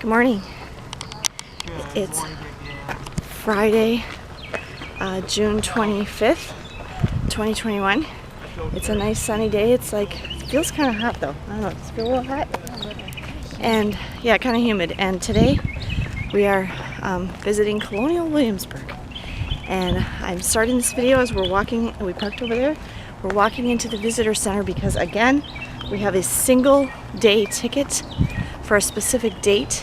Good morning. It's Friday, June 25th, 2021. It's a nice sunny day. It's like, it feels kind of hot though. I don't know, does it feel a little hot? And yeah, kind of humid. And today we are visiting Colonial Williamsburg. And I'm starting this video as we're walking, we parked over there. We're walking into the visitor center because again, we have a single day ticket for a specific date,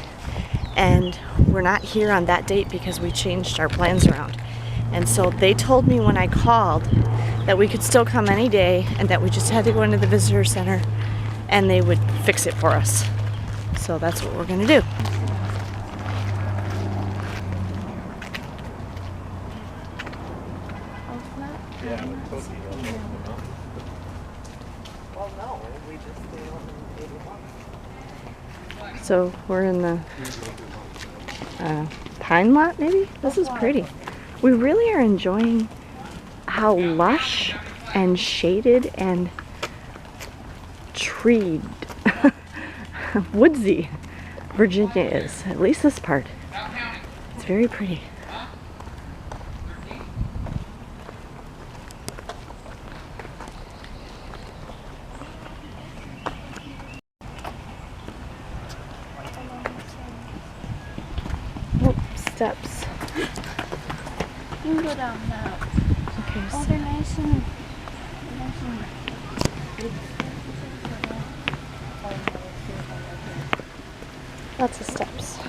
and we're not here on that date because we changed our plans around. And so they told me when I called that we could still come any day and that we just had to go into the visitor center and they would fix it for us. So that's what we're gonna do. So we're in the pine lot, maybe? This is pretty. We really are enjoying how lush and shaded and treed, woodsy Virginia is. At least this part. It's very pretty. Steps. You can go down now. Okay. Oh, they're nice and Lots of steps.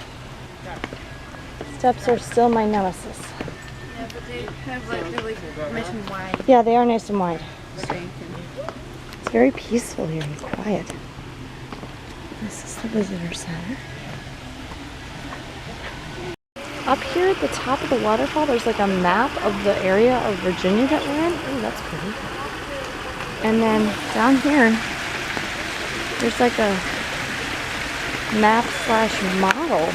Steps are still my nemesis. yeah, but they have they're like nice and wide. Yeah, they are nice and wide. So you can. It's very peaceful here and quiet. This is the visitor center. Up here at the top of the waterfall, there's like a map of the area of Virginia that we're in. Oh, that's pretty. And then down here, there's like a map / model.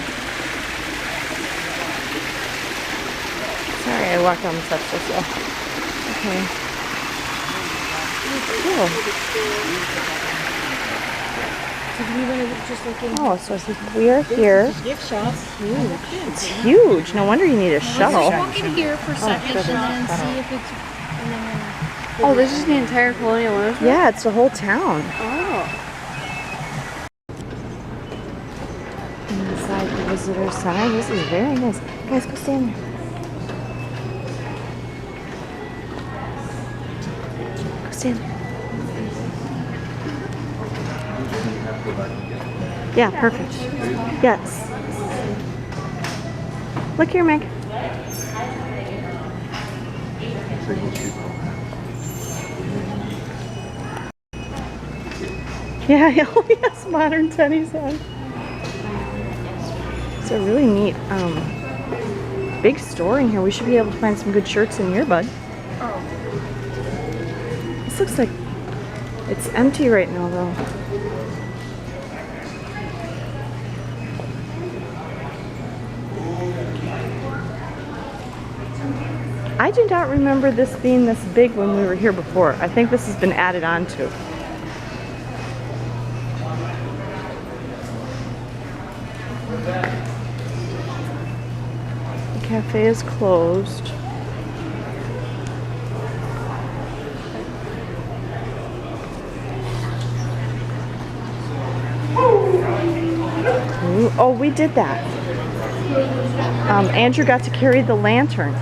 Sorry, I walked down the steps so slow. Okay. Cool. Oh, so we are here. Gift shop. It's huge. No wonder you need a shovel. Walk in here for a second and then see if it's. Oh, this is the entire Colonial Williamsburg? Yeah, it's the whole town. Oh. Inside the visitor center. This is very nice. Guys, go stand there. Go stand there. Yeah, perfect. Yes. Look here, Meg. Yeah, oh yes, modern tennies on. It's a really neat, big store in here. We should be able to find some good shirts in here, bud. Oh. This looks like it's empty right now, though. I do not remember this being this big when we were here before. I think this has been added on to. The cafe is closed. Ooh, oh, we did that. Andrew got to carry the lantern.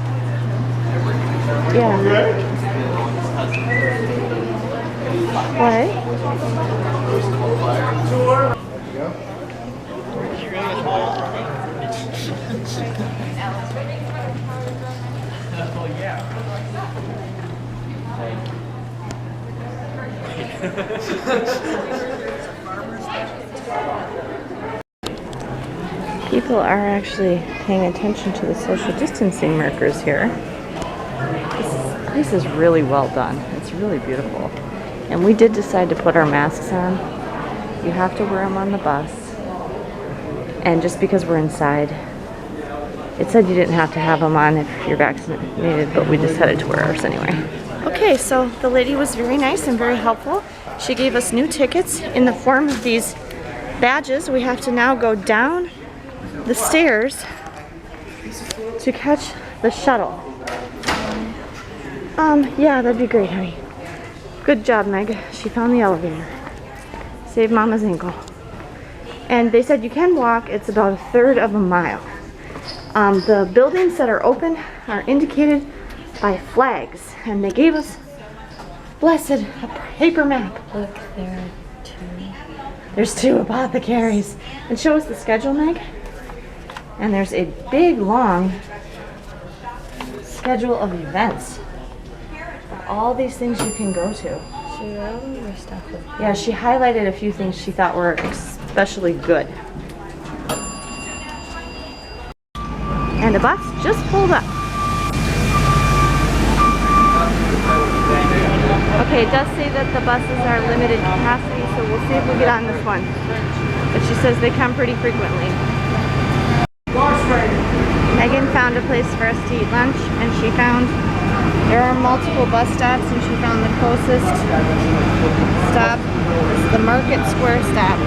Yeah. What? People are actually paying attention to the social distancing markers here. This is really well done. It's really beautiful. And we did decide to put our masks on. You have to wear them on the bus. And just because we're inside, it said you didn't have to have them on if you're vaccinated, but we decided to wear ours anyway. Okay, so the lady was very nice and very helpful. She gave us new tickets in the form of these badges. We have to now go down the stairs to catch the shuttle. Yeah, that'd be great, honey. Good job, Meg. She found the elevator. Saved Mama's ankle. And they said you can walk. It's about 1/3 of a mile. The buildings that are open are indicated by flags, and they gave us, blessed, a paper map. Look, there are 2. There's 2 apothecaries. And show us the schedule, Meg. And there's a big, long schedule of events. All these things you can go to. She wrote all over stuff with Yeah, she highlighted a few things she thought were especially good. And the bus just pulled up. Okay, it does say that the buses are limited capacity, so we'll see if we get on this one. But she says they come pretty frequently. Megan found a place for us to eat lunch, and she found there are multiple bus stops, and she found the closest stop is the Market Square stop.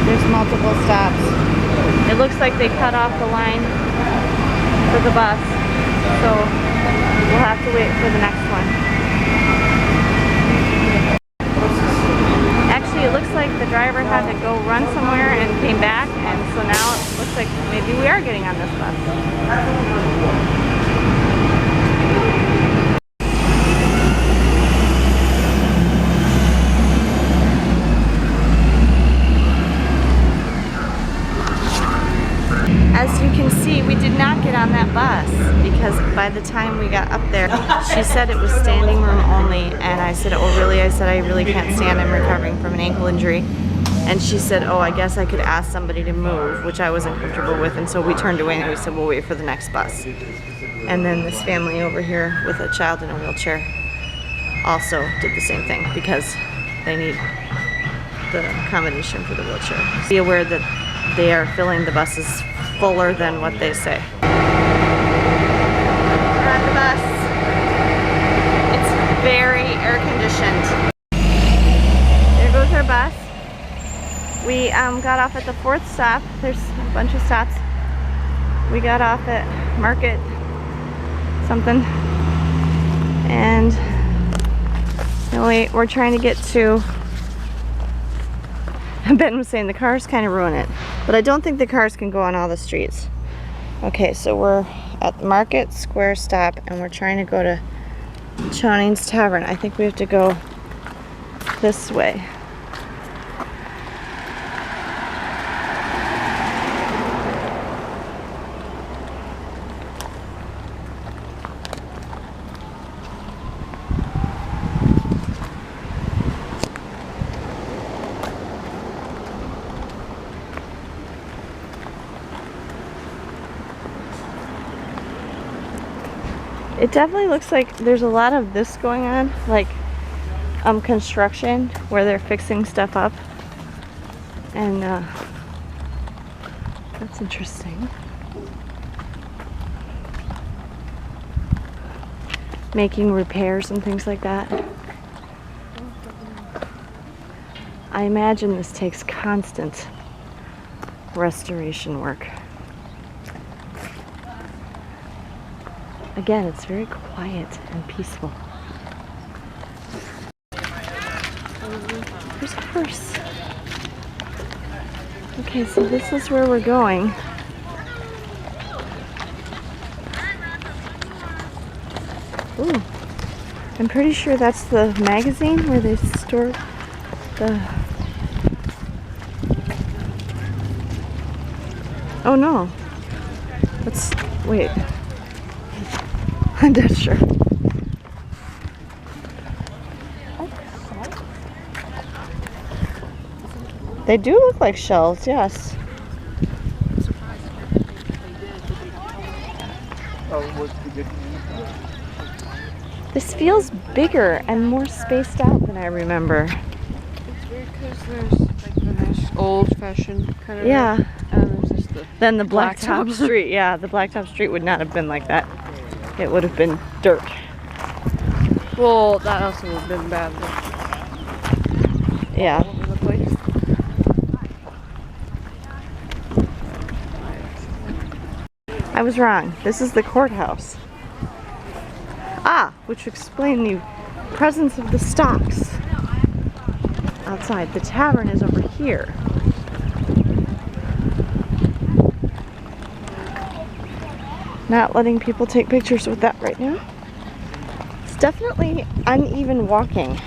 There's multiple stops. It looks like they cut off the line for the bus, so we'll have to wait for the next one. Actually, it looks like the driver had to go run somewhere and came back, and so now it looks like maybe we are getting on this bus. As you can see, we did not get on that bus because by the time we got up there, she said it was standing room only, and I said, oh really? I said, I really can't stand, I'm recovering from an ankle injury. And she said, oh, I guess I could ask somebody to move, which I wasn't comfortable with, and so we turned away and we said, we'll wait for the next bus. And then this family over here with a child in a wheelchair also did the same thing because they need the accommodation for the wheelchair. Be aware that they are filling the buses fuller than what they say. We're on the bus. It's very air conditioned. There goes our bus. We got off at the 4th stop. There's a bunch of stops. We got off at Market something, and we're trying to get to. Ben was saying the cars kind of ruin it, but I don't think the cars can go on all the streets. Okay, so we're at the Market Square stop, and we're trying to go to Chowning's Tavern. I think we have to go this way. It definitely looks like there's a lot of this going on, like construction where they're fixing stuff up, and that's interesting. Making repairs and things like that. I imagine this takes constant restoration work. Again, it's very quiet and peaceful. There's a horse. Okay, so this is where we're going. Ooh, I'm pretty sure that's the magazine where they store the... Oh no. Let's wait. I'm not sure. They do look like shells, yes. This feels bigger and more spaced out than I remember. It's weird because there's like the nice old-fashioned kind of. Yeah. There's just Then the blacktop street. Yeah, the blacktop street would not have been like that. It would have been dirt. Well, that also would have been bad. Yeah. All over the place. I was wrong. This is the courthouse. Ah, which would explain the presence of the stocks outside. The tavern is over here. Not letting people take pictures with that right now. It's definitely uneven walking.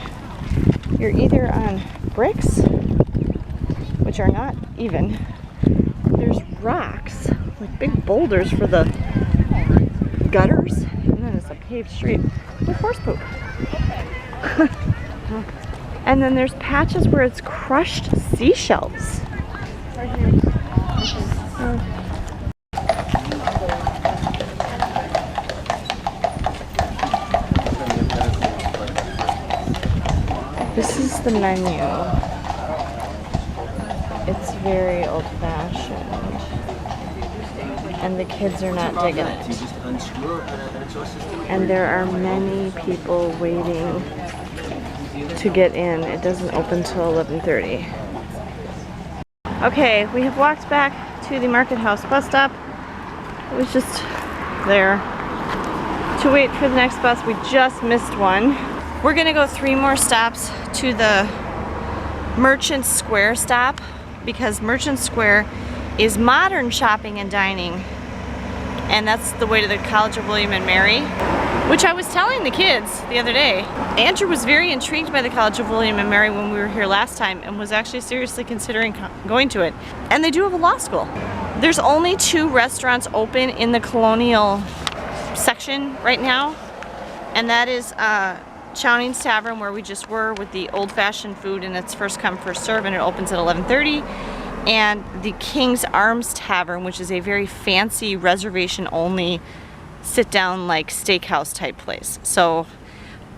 You're either on bricks, which are not even. There's rocks, like big boulders for the gutters, and then it's a paved street with horse poop. And then there's patches where it's crushed seashells. This is the menu. It's very old-fashioned, and the kids are not digging it. And there are many people waiting to get in. It doesn't open till 11:30. Okay, we have walked back to the Market House bus stop. It was just there to wait for the next bus. We just missed one. We're gonna go 3 more stops to the Merchant Square stop, because Merchant Square is modern shopping and dining, and that's the way to the College of William and Mary, which I was telling the kids the other day. Andrew was very intrigued by the College of William and Mary when we were here last time, and was actually seriously considering going to it. And they do have a law school. There's only 2 restaurants open in the Colonial section right now, and that is Chowning's Tavern, where we just were, with the old-fashioned food, and it's first come first serve, and it opens at 11:30, and the King's Arms Tavern, which is a very fancy reservation only sit down like steakhouse type place. So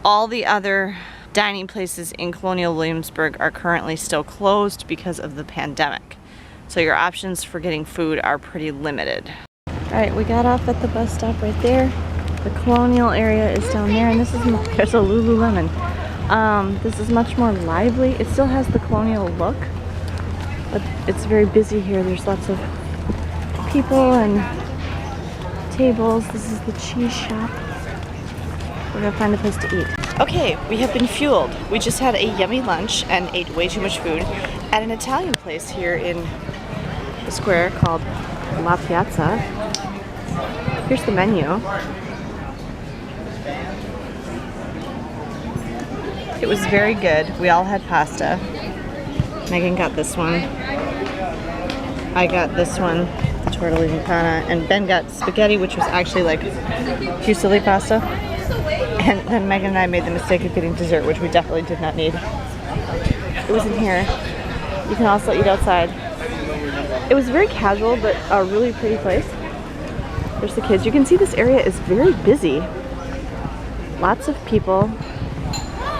all the other dining places in Colonial Williamsburg are currently still closed because of the pandemic, so your options for getting food are pretty limited. All right, we got off at the bus stop right there. The Colonial area is down there, and this is, there's a Lululemon. This is much more lively. It still has the Colonial look, but it's very busy here. There's lots of people and tables. This is the cheese shop. We're gonna find a place to eat. Okay, we have been fueled. We just had a yummy lunch and ate way too much food at an Italian place here in the square called La Piazza. Here's the menu. It was very good. We all had pasta. Megan got this one. I got this one, tortellini pana, and Ben got spaghetti, which was actually like fusilli pasta. And then Megan and I made the mistake of getting dessert, which we definitely did not need. It was in here. You can also eat outside. It was very casual, but a really pretty place. There's the kids. You can see this area is very busy. Lots of people.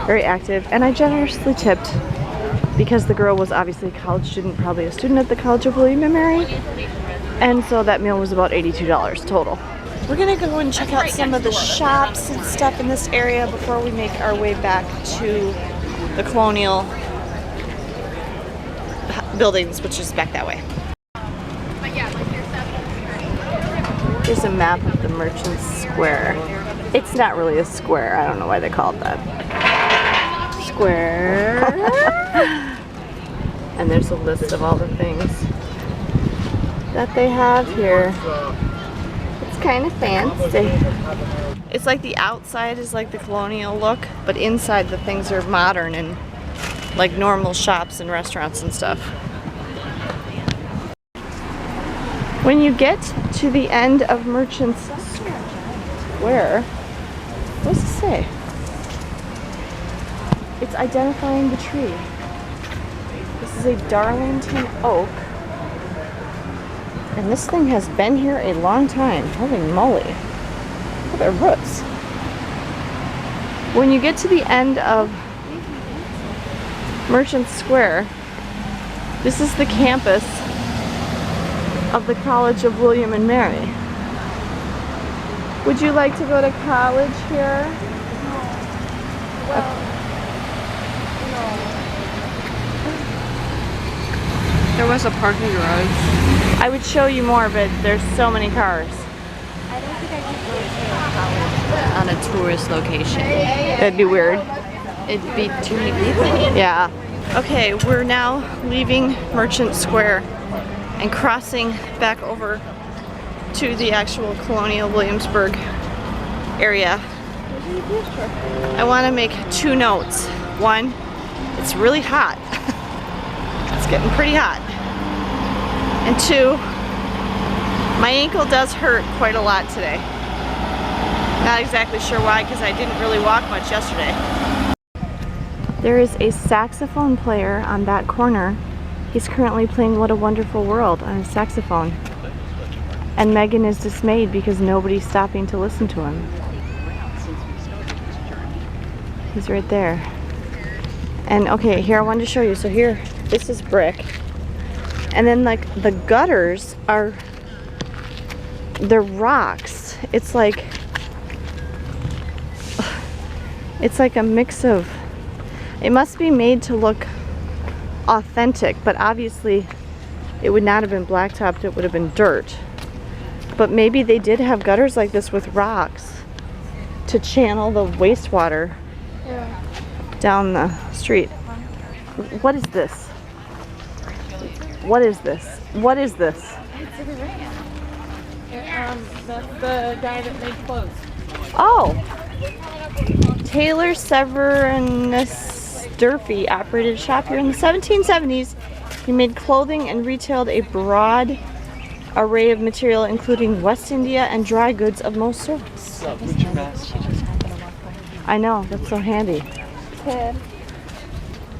Very active, and I generously tipped because the girl was obviously a college student, probably a student at the College of William and Mary, and so that meal was about $82 total. We're gonna go and check out some of the shops and stuff in this area before we make our way back to the Colonial buildings, which is back that way. Here's a map of the Merchant Square. It's not really a square. I don't know why they call it that. Square. And there's a list of all the things that they have here. It's kind of fancy. It's like the outside is like the Colonial look, but inside the things are modern and like normal shops and restaurants and stuff. When you get to the end of Merchant's Square, what does it say? It's identifying the tree. This is a Darlington oak. And this thing has been here a long time. Holy moly. Look at the roots. When you get to the end of Merchant Square, this is the campus of the College of William and Mary. Would you like to go to college here? Well, there was a parking garage. I would show you more, but there's so many cars. I don't think I could go to college on a tourist location. That'd be weird. It'd be too many people. Yeah. Okay, we're now leaving Merchant Square and crossing back over to the actual Colonial Williamsburg area. I want to make 2 notes. One, it's really hot. It's getting pretty hot. And 2, my ankle does hurt quite a lot today. Not exactly sure why, because I didn't really walk much yesterday. There is a saxophone player on that corner. He's currently playing What a Wonderful World on his saxophone. And Megan is dismayed because nobody's stopping to listen to him. He's right there. And okay, here I wanted to show you. So here, this is brick. And then like the gutters are, they're rocks. It's like a mix of, it must be made to look authentic, but obviously it would not have been blacktopped, it would have been dirt. But maybe they did have gutters like this with rocks to channel the wastewater down the street. What is this? What is this? What is this? It's a ram. That's the guy that made clothes. Oh! Taylor Severus Durfee operated a shop here in the 1770s. He made clothing and retailed a broad array of material, including West India and dry goods of most sorts. I know, that's so handy.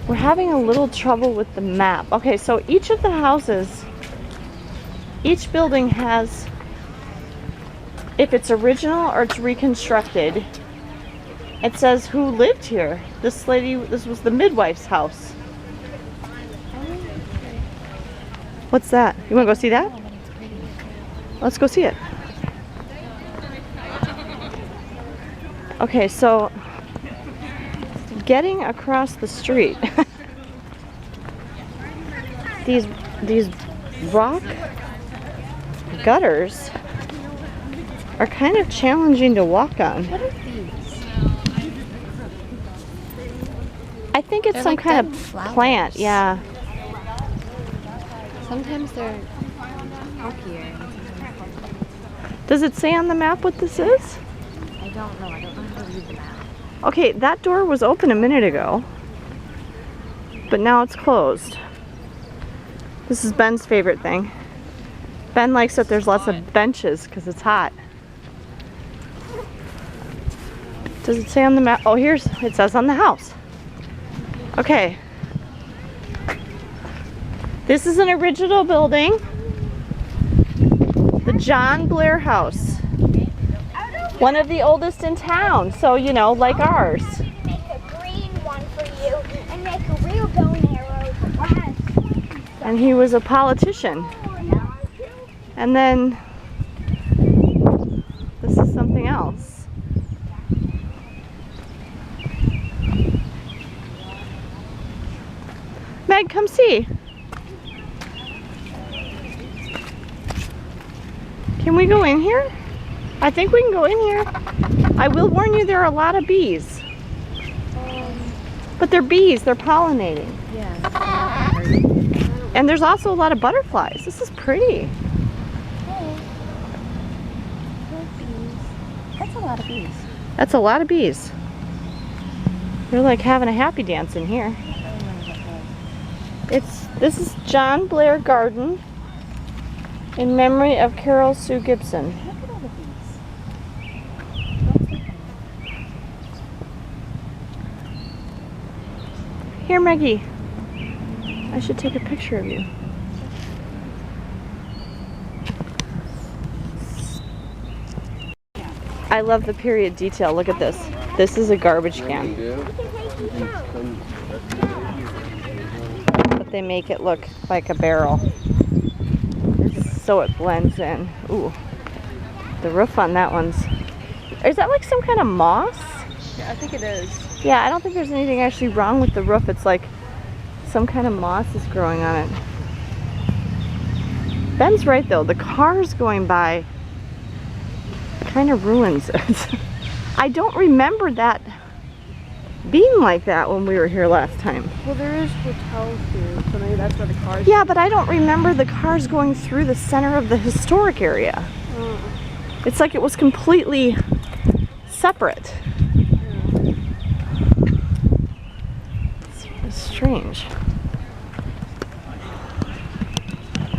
We're having a little trouble with the map. Okay, so each of the houses, each building has, if it's original or it's reconstructed, it says who lived here. This lady, this was the midwife's house. What's that? You want to go see that? Let's go see it. Okay, so getting across the street, these rock gutters are kind of challenging to walk on. What are these? I think it's They're some like kind dead of flowers. plant, yeah. Sometimes they're pokey. Does it say on the map what this is? I don't know. I don't know how to read the map. Okay, that door was open a minute ago, but now it's closed. This is Ben's favorite thing. Ben likes that there's lots of benches because it's hot. Does it say on the map? Oh, here's, it says on the house. Okay. This is an original building. The John Blair House. One of the oldest in town, so you know, like ours. Make a green one for you and make a real bow and arrow for us. And he was a politician. And then this is something else. Meg, come see. Can we go in here? I think we can go in here. I will warn you, there are a lot of bees. But they're bees, they're pollinating. Yeah. And there's also a lot of butterflies. This is pretty. That's a lot of bees. That's a lot of bees. They're like having a happy dance in here. This is John Blair Garden in memory of Carol Sue Gibson. Look at all the bees. Here, Maggie. I should take a picture of you. I love the period detail. Look at this. This is a garbage can. But they make it look like a barrel, so it blends in. Ooh, the roof on that one's, is that like some kind of moss? Yeah, I think it is. Yeah, I don't think there's anything actually wrong with the roof. It's like some kind of moss is growing on it. Ben's right though, the cars going by kind of ruins it. I don't remember that being like that when we were here last time. Well, there is hotels here, so maybe that's where the cars. Yeah, but I don't remember the cars going through the center of the historic area. It's like it was completely separate. It's strange.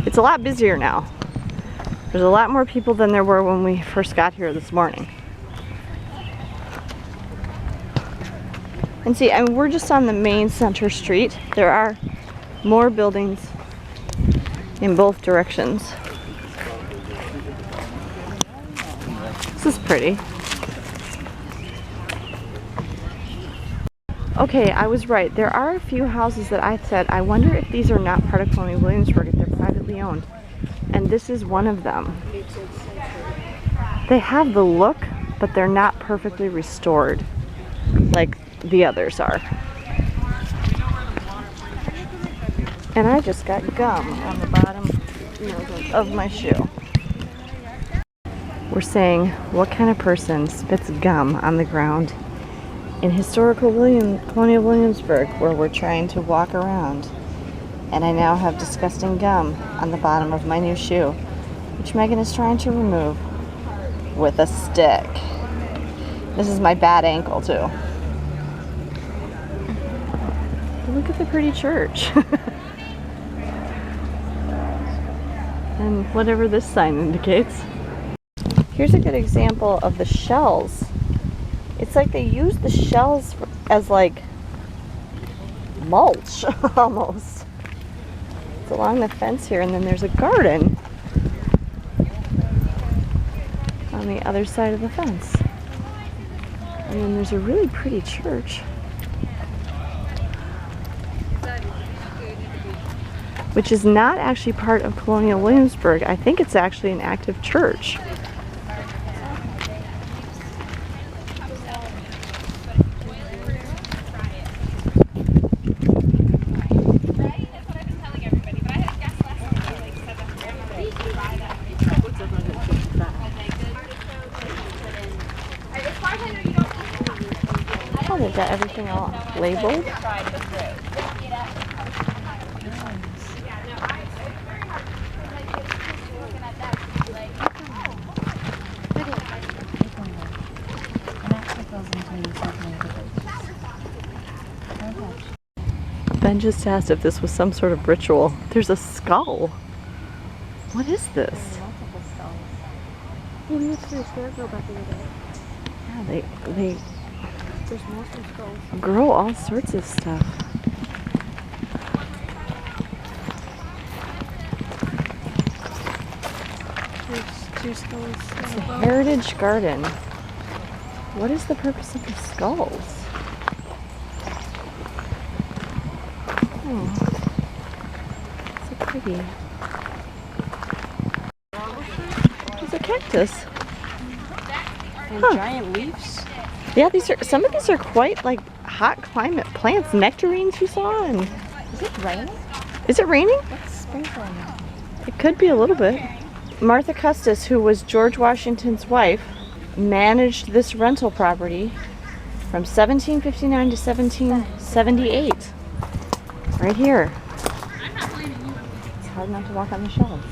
It's a lot busier now. There's a lot more people than there were when we first got here this morning. And see, I mean, we're just on the main center street. There are more buildings in both directions. This is pretty. Okay, I was right. There are a few houses that I said, I wonder if these are not part of Colonial Williamsburg, if they're privately owned. And this is one of them. They have the look, but they're not perfectly restored like the others are. And I just got gum on the bottom, of my shoe. We're saying, what kind of person spits gum on the ground in historical Colonial Williamsburg, where we're trying to walk around? And I now have disgusting gum on the bottom of my new shoe, which Megan is trying to remove with a stick. This is my bad ankle too. Look at the pretty church. And whatever this sign indicates. Here's a good example of the shells. It's like they use the shells as like mulch almost. It's along the fence here, and then there's a garden on the other side of the fence. And then there's a really pretty church, which is not actually part of Colonial Williamsburg. I think it's actually an active church. Oh, they've got everything all labeled. Ben just asked if this was some sort of ritual. There's a skull. What is this? Multiple skulls. We went to the store girl back the other day. Yeah, they There's multiple skulls. grow all sorts of stuff. There's 2 skulls. It's a heritage garden. What is the purpose of the skulls? Oh, so pretty. There's a cactus. And Huh. giant leaves. Yeah, some of these are quite like hot climate plants. Nectarines you saw, and Is it raining? is it raining? It's sprinkling. It could be a little bit. Martha Custis, who was George Washington's wife, managed this rental property from 1759 to 1778. Right here. It's hard not to walk on the shelves.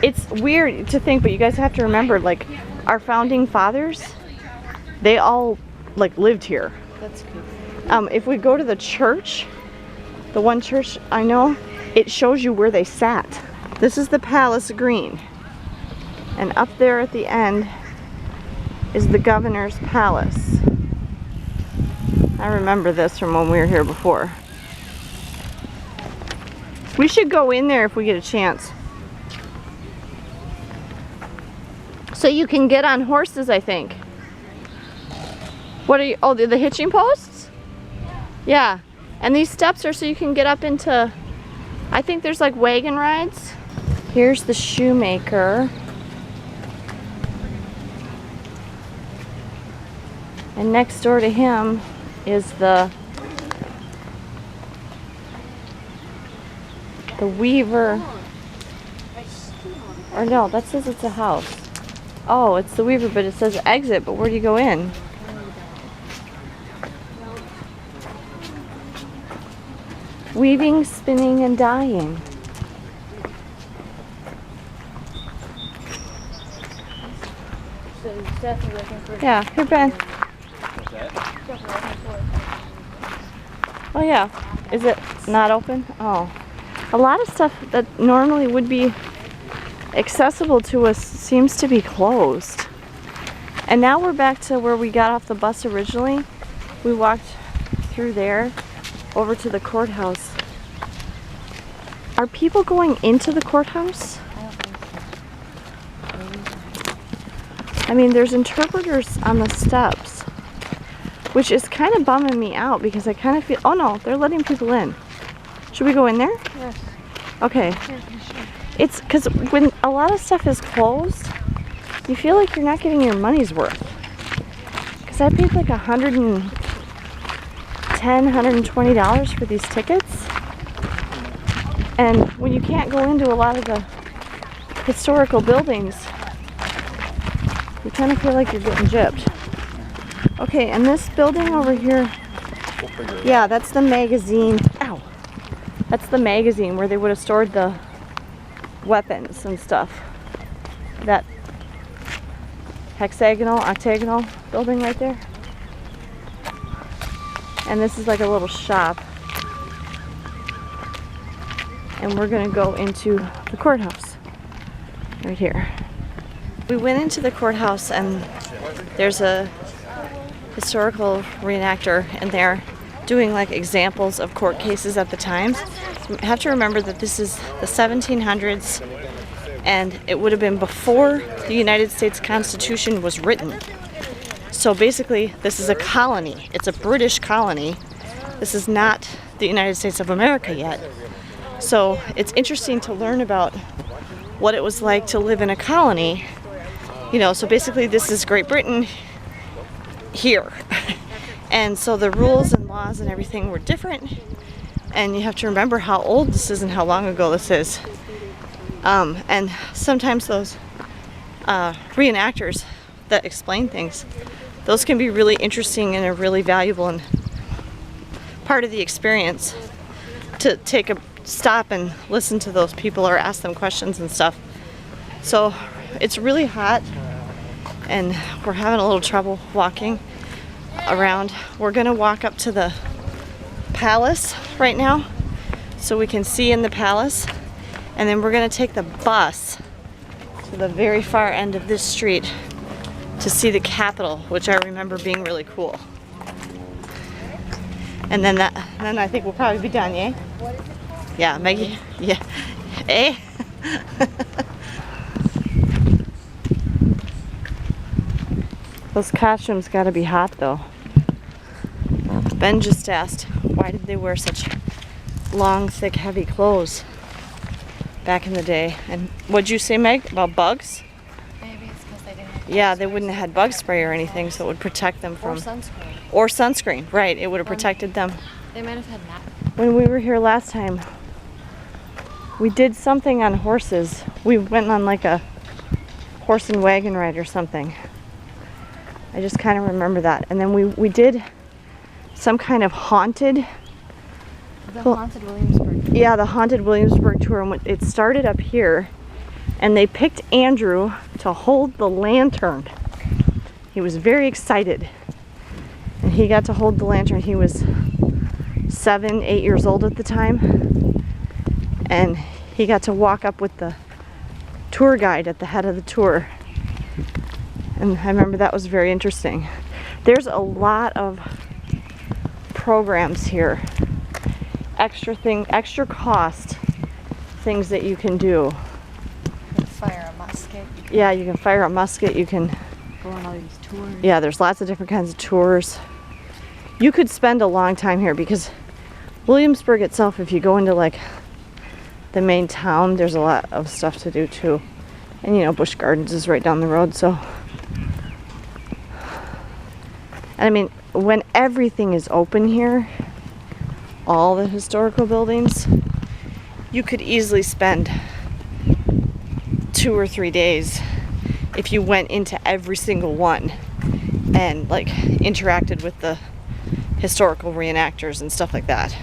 It's weird to think, but you guys have to remember, like, our founding fathers, they all like lived here. That's cool. If we go to the church, the one church I know, it shows you where they sat. This is the Palace Green. And up there at the end is the governor's palace. I remember this from when we were here before. We should go in there if we get a chance. So you can get on horses, I think. What are you, oh, the hitching posts? Yeah. And these steps are so you can get up into, I think there's like wagon rides. Here's the shoemaker. And next door to him is the weaver. Or no, that says it's a house. Oh, it's the Weaver, but it says exit, but where do you go in? Weaving, spinning, and dyeing. So he's definitely looking for. Yeah, here, Ben. Oh yeah, is it not open? Oh, a lot of stuff that normally would be accessible to us seems to be closed. And now we're back to where we got off the bus originally. We walked through there over to the courthouse. Are people going into the courthouse? I mean, there's interpreters on the steps, which is kind of bumming me out because I kind of feel, oh no, they're letting people in. Should we go in there? Yes. Okay. It's because when a lot of stuff is closed, you feel like you're not getting your money's worth. Because I paid like $110, $120 for these tickets. And when you can't go into a lot of the historical buildings, you kind of feel like you're getting gypped. Okay, and this building over here, yeah, that's the magazine. Ow! That's the magazine where they would have stored the weapons and stuff. That hexagonal, octagonal building right there. And this is like a little shop. And we're gonna go into the courthouse right here. We went into the courthouse and there's a historical reenactor in there doing like examples of court cases at the time. You have to remember that this is the 1700s and it would have been before the United States Constitution was written. So basically this is a colony. It's a British colony. This is not the United States of America yet. So it's interesting to learn about what it was like to live in a colony. You know, so basically this is Great Britain here. And so the rules and laws and everything were different. And you have to remember how old this is and how long ago this is. And sometimes those reenactors that explain things, those can be really interesting and are really valuable and part of the experience to take a stop and listen to those people or ask them questions and stuff. So it's really hot and we're having a little trouble walking around. We're gonna walk up to the palace right now so we can see in the palace, and then we're gonna take the bus to the very far end of this street to see the Capitol, which I remember being really cool. And then I think we'll probably be done, yeah? Yeah, Maggie? Yeah. Eh? Those costumes gotta be hot though. Ben just asked, why did they wear such long, thick, heavy clothes back in the day? And what'd you say, Meg, about bugs? Maybe it's because they didn't have Yeah, they wouldn't have had bug spray or anything, so it would protect them from... or sunscreen. Or sunscreen, right. It would have protected them. They might have had that. When we were here last time, we did something on horses. We went on like a horse and wagon ride or something. I just kind of remember that. And then we did some kind of haunted... The haunted Williamsburg. Yeah, the haunted Williamsburg tour. And it started up here. And they picked Andrew to hold the lantern. He was very excited. And he got to hold the lantern. He was 7, 8 years old at the time. And he got to walk up with the tour guide at the head of the tour. And I remember that was very interesting. There's a lot of programs here. Extra cost things that you can do. You can fire a musket. Yeah, you can fire a musket. You can Go on all these tours. Yeah, there's lots of different kinds of tours. You could spend a long time here because Williamsburg itself, if you go into like the main town, there's a lot of stuff to do too. And you know, Busch Gardens is right down the road, so. And I mean, when everything is open here, all the historical buildings, you could easily spend 2 or 3 days if you went into every single one and like interacted with the historical reenactors and stuff like that.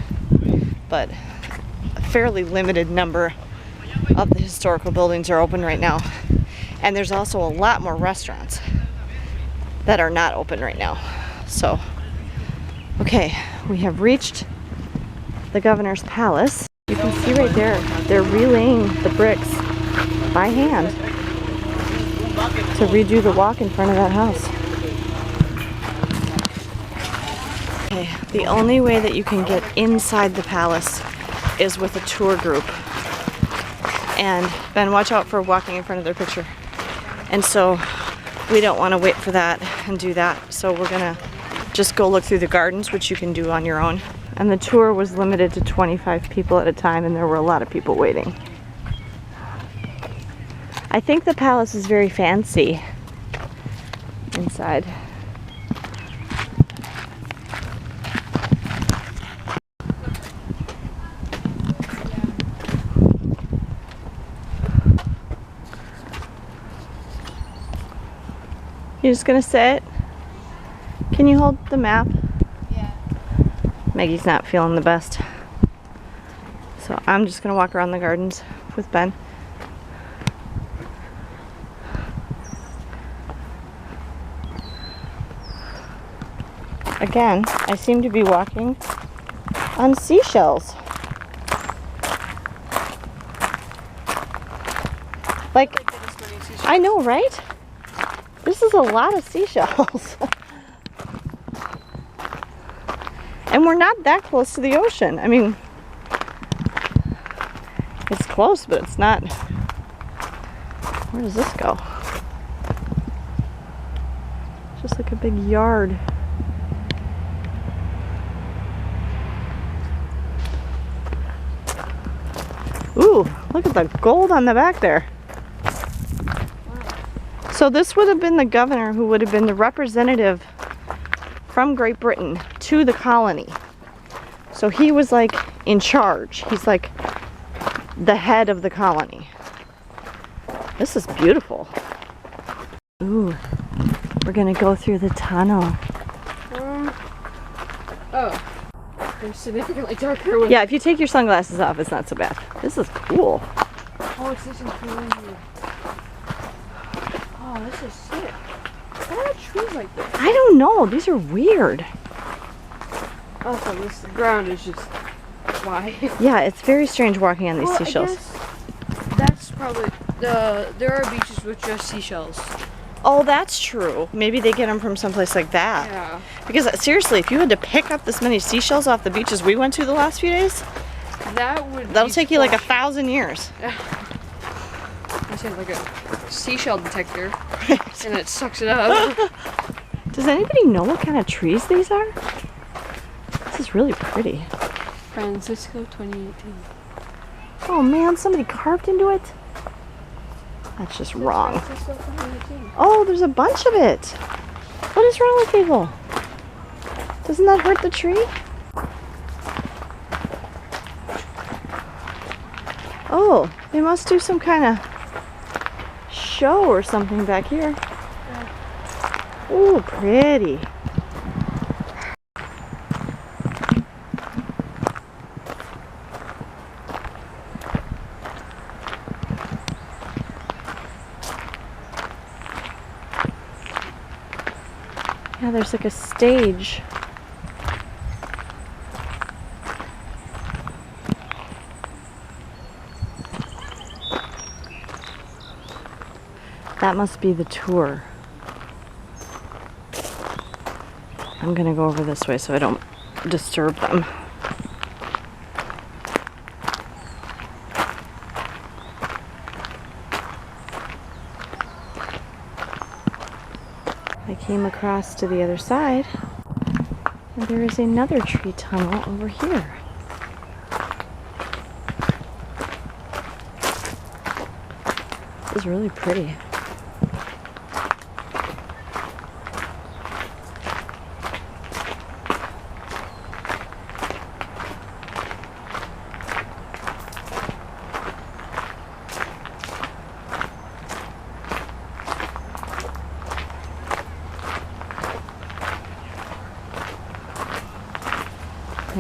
But a fairly limited number of the historical buildings are open right now. And there's also a lot more restaurants that are not open right now. So, okay, we have reached the governor's palace. You can see right there, they're relaying the bricks by hand to redo the walk in front of that house. Okay, the only way that you can get inside the palace is with a tour group. And Ben, watch out for walking in front of their picture. And so we don't want to wait for that and do that. So we're gonna just go look through the gardens, which you can do on your own. And the tour was limited to 25 people at a time, and there were a lot of people waiting. I think the palace is very fancy inside. You're just gonna sit? Can you hold the map? Yeah. Maggie's not feeling the best. So I'm just gonna walk around the gardens with Ben. Again, I seem to be walking on seashells. Like, I know, right? This is a lot of seashells. And we're not that close to the ocean. I mean, it's close, but it's not. Where does this go? Just like a big yard. Ooh, look at the gold on the back there. So this would have been the governor who would have been the representative from Great Britain to the colony. So he was like in charge. He's like the head of the colony. This is beautiful. Ooh, we're gonna go through the tunnel. Oh, they're significantly darker with. Yeah, if you take your sunglasses off, it's not so bad. This is cool. Oh, it's such a cool in here. Oh, this is sick. Why are trees like this? I don't know. These are weird. Also, the ground is just why. Yeah, it's very strange walking on these Well, seashells. I guess that's probably there are beaches with just seashells. Oh, that's true. Maybe they get them from someplace like that. Yeah. Because seriously, if you had to pick up this many seashells off the beaches we went to the last few days, that'll take you like 1,000 years. I said like a seashell detector, and it sucks it up. Does anybody know what kind of trees these are? This is really pretty. Francisco 2018. Oh man, somebody carved into it? That's just wrong. Francisco 2018. Oh, there's a bunch of it. What is wrong with people? Doesn't that hurt the tree? Oh, they must do some kind of show or something back here. Ooh, pretty. Yeah, there's like a stage. That must be the tour. I'm gonna go over this way so I don't disturb them. I came across to the other side, and there is another tree tunnel over here. This is really pretty.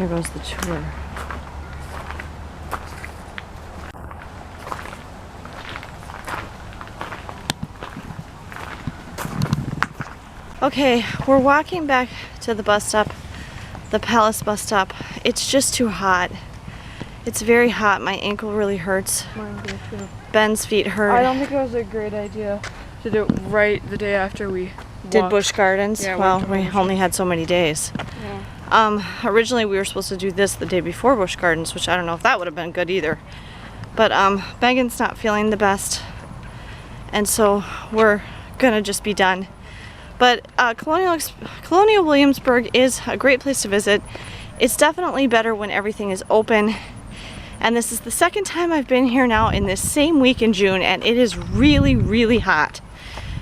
here goes the tour. Okay, we're walking back to the bus stop, the Palace bus stop. It's just too hot. It's very hot. My ankle really hurts. Mine did too. Ben's feet hurt. I don't think it was a great idea to do it right the day after we Did walked. Busch Gardens? Yeah, well, went to we Busch. only had so many days. Yeah. Originally we were supposed to do this the day before Busch Gardens, which I don't know if that would have been good either. But Megan's not feeling the best, and so we're gonna just be done. But Colonial Williamsburg is a great place to visit. It's definitely better when everything is open. And this is the second time I've been here now in this same week in June, and it is really, really hot.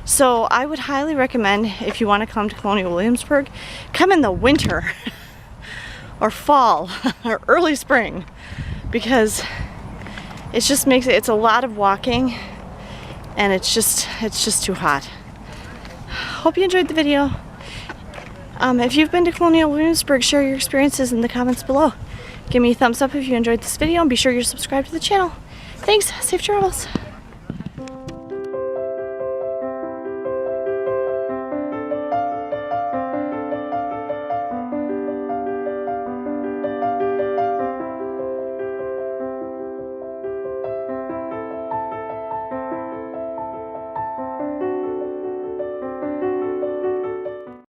So I would highly recommend, if you want to come to Colonial Williamsburg, come in the winter or fall or early spring, because it just makes it, it's a lot of walking, and it's just too hot. Hope you enjoyed the video. If you've been to Colonial Williamsburg, share your experiences in the comments below. Give me a thumbs up if you enjoyed this video, and be sure you're subscribed to the channel. Thanks, safe travels.